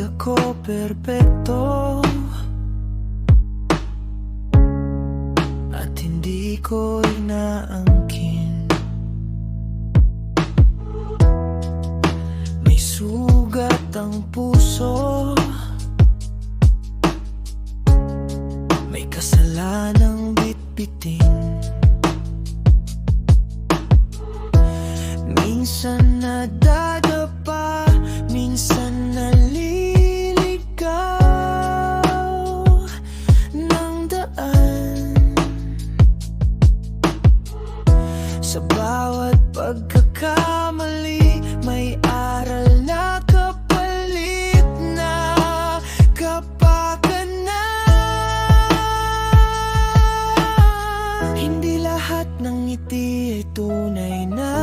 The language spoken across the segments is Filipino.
ako perpekto at hindi ko inaangkin. May sugat ang puso, may kasalanang bitbitin. Minsan nadadapa, minsan naliligaw ng daan. Sa bawat pagkakamali, may aral na kapalit na kapakanan. Hindi lahat ng ngiti ay tunay na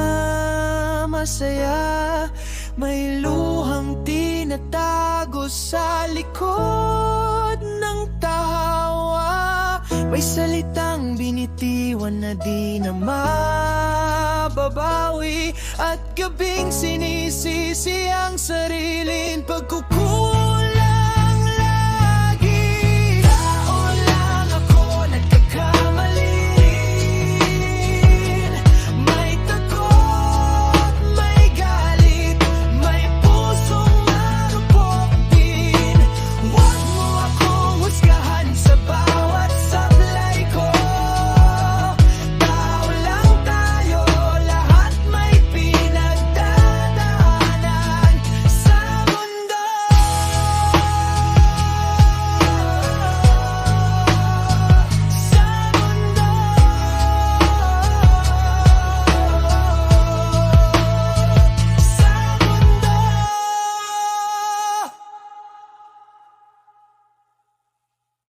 masaya. May luhang tinatago sa likod ng tawa. May salitang binitiwan na di na mababawi, at gabing sinisisi ang sarili pagkukulit.